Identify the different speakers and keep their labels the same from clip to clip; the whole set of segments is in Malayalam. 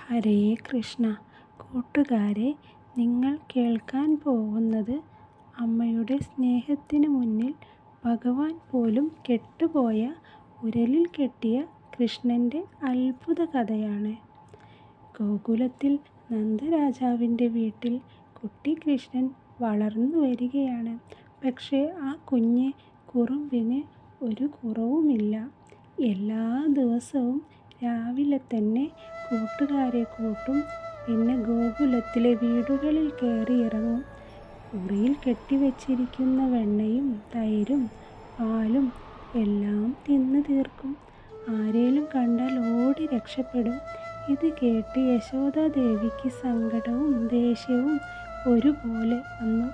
Speaker 1: ഹരേ കൃഷ്ണ. കൂട്ടുകാരെ, നിങ്ങൾ കേൾക്കാൻ പോകുന്നത് അമ്മയുടെ സ്നേഹത്തിന് മുന്നിൽ ഭഗവാൻ പോലും കെട്ടുപോയ ഉരലിൽ കെട്ടിയ കൃഷ്ണൻ്റെ അത്ഭുത കഥയാണ്. ഗോകുലത്തിൽ നന്ദരാജാവിൻ്റെ വീട്ടിൽ കുട്ടി കൃഷ്ണൻ വളർന്നു വരികയാണ്. പക്ഷേ ആ കുഞ്ഞ് കുറുമ്പിന് ഒരു കുറവുമില്ല. എല്ലാ ദിവസവും രാവിലെ തന്നെ കൂട്ടുകാരെ കൂട്ടും. പിന്നെ ഗോകുലത്തിലെ വീടുകളിൽ കയറിയിറങ്ങും. ഉറിയിൽ കെട്ടിവെച്ചിരിക്കുന്ന വെണ്ണയും തൈരും പാലും എല്ലാം തിന്നു തീർക്കും. ആരേലും കണ്ടാൽ ഓടി രക്ഷപ്പെടും. ഇത് കേട്ട് യശോദാദേവിക്ക് സങ്കടവും ദേഷ്യവും ഒരുപോലെ വന്നു.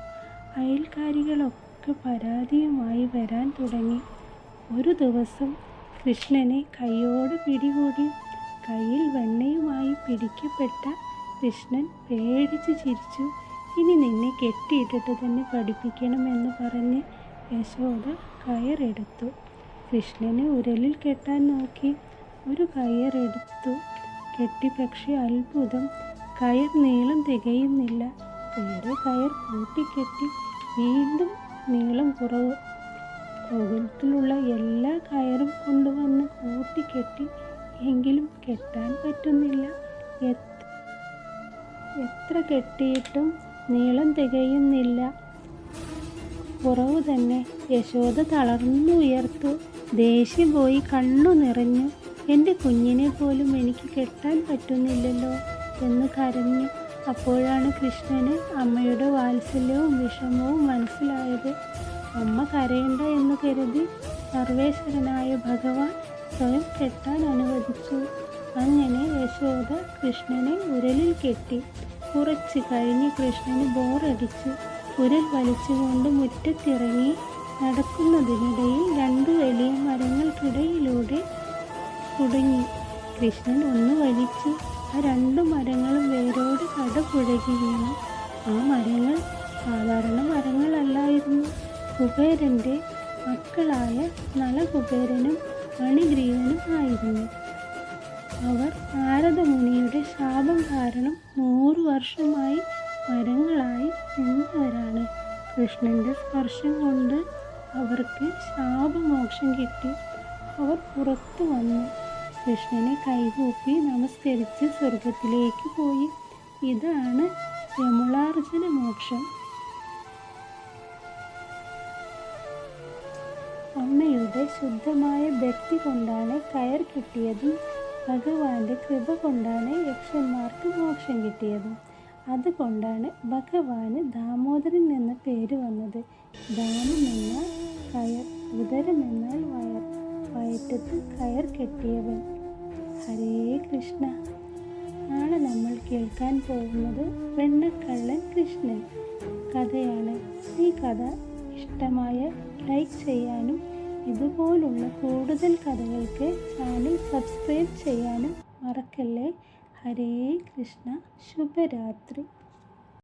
Speaker 1: അയൽക്കാരികളൊക്കെ പരാതിയുമായി വരാൻ തുടങ്ങി. ഒരു ദിവസം കൃഷ്ണനെ കൈയോട് പിടികൂടി. കയ്യിൽ വെണ്ണയുമായി പിടിക്കപ്പെട്ട കൃഷ്ണൻ പേടിച്ച് ചിരിച്ചു. ഇനി നിന്നെ കെട്ടിയിട്ടിട്ട് തന്നെ പഠിപ്പിക്കണമെന്ന് പറഞ്ഞ് യശോദ കയറെടുത്തു. കൃഷ്ണനെ ഉരലിൽ കെട്ടാൻ നോക്കി. ഒരു കയറെടുത്തു കെട്ടി. പക്ഷേ അത്ഭുതം, കയർ നീളം തികയുന്നില്ല. വേറെ കയർ കൂട്ടിക്കെട്ടി. വീണ്ടും നീളം കുറവ്. ഗോകുലത്തിലുള്ള എല്ലാ കയറും കൊണ്ടുവന്ന് കൂട്ടിക്കെട്ടി. എങ്കിലും കെട്ടാൻ പറ്റുന്നില്ല. എത്ര കെട്ടിയിട്ടും നീളം തികയുന്നില്ല. കുറവ് തന്നെ. യശോദ തളർന്നുയർത്തു. ദേഷ്യം പോയി കണ്ണു നിറഞ്ഞു. എൻ്റെ കുഞ്ഞിനെ പോലും എനിക്ക് കെട്ടാൻ പറ്റുന്നില്ലല്ലോ എന്ന് കരഞ്ഞു. അപ്പോഴാണ് കൃഷ്ണന് അമ്മയുടെ വാത്സല്യവും വിഷമവും മനസ്സിലായത്. അമ്മ കരയണ്ട എന്ന് കരുതി സർവേശ്വരനായ ഭഗവാൻ സ്വയം കെട്ടാൻ അനുവദിച്ചു. അങ്ങനെ യശോദ കൃഷ്ണനെ ഉരലിൽ കെട്ടി. കുറച്ച് കഴിഞ്ഞ് കൃഷ്ണന് ബോറടിച്ചു. ഉരൽ വലിച്ചുകൊണ്ട് മുറ്റത്തിറങ്ങി. നടക്കുന്നതിനിടയിൽ 2 വലിയ മരങ്ങൾക്കിടയിലൂടെ കുടുങ്ങി. കൃഷ്ണൻ ഒന്ന് വലിച്ചു. ആ 2 മരങ്ങളും വേരോട് കടപുഴകി വീണു. ആ മരങ്ങൾ സാധാരണ മരങ്ങളല്ലായിരുന്നു. കുബേരൻ്റെ മക്കളായ നളകുബേരനും മണിഗ്രീവനും ആയിരുന്നു. അവർ നാരദമുനിയുടെ ശാപം കാരണം 100 വർഷമായി മരങ്ങളായി നിന്നവരാണ്. കൃഷ്ണൻ്റെ സ്പർശം കൊണ്ട് അവർക്ക് ശാപമോക്ഷം കിട്ടി. അവർ പുറത്തു വന്നു. കൃഷ്ണനെ കൈകൂപ്പി നമസ്കരിച്ച് സ്വർഗത്തിലേക്ക് പോയി. ഇതാണ് യമുളാർജുന മോക്ഷം. അമ്മയുടെ ശുദ്ധമായ ഭക്തി കൊണ്ടാണ് കയർ കിട്ടിയതും ഭഗവാന്റെ കൃപ കൊണ്ടാണ് യക്ഷന്മാർക്ക് മോക്ഷം കിട്ടിയതും. അതുകൊണ്ടാണ് ഭഗവാന് ദാമോദരൻ എന്ന പേര് വന്നത്. ദാമം എന്നാൽ കയർ, ഉദരം എന്നാൽ വയർ, വയറ്റത്ത് കയർ കെട്ടിയവൻ. ഹരേ കൃഷ്ണ. നാളെ നമ്മൾ കേൾക്കാൻ പോകുന്നത് വെണ്ണക്കള്ളൻ കൃഷ്ണൻ കഥയാണ്. ഈ കഥ ഇഷ്ടമായ ലൈക്ക് ചെയ്യാനും ഇതുപോലുള്ള കൂടുതൽ കഥകൾക്ക് ചാനൽ സബ്സ്ക്രൈബ് ചെയ്യാനും മറക്കല്ലേ. ഹരേ കൃഷ്ണ. ശുഭരാത്രി.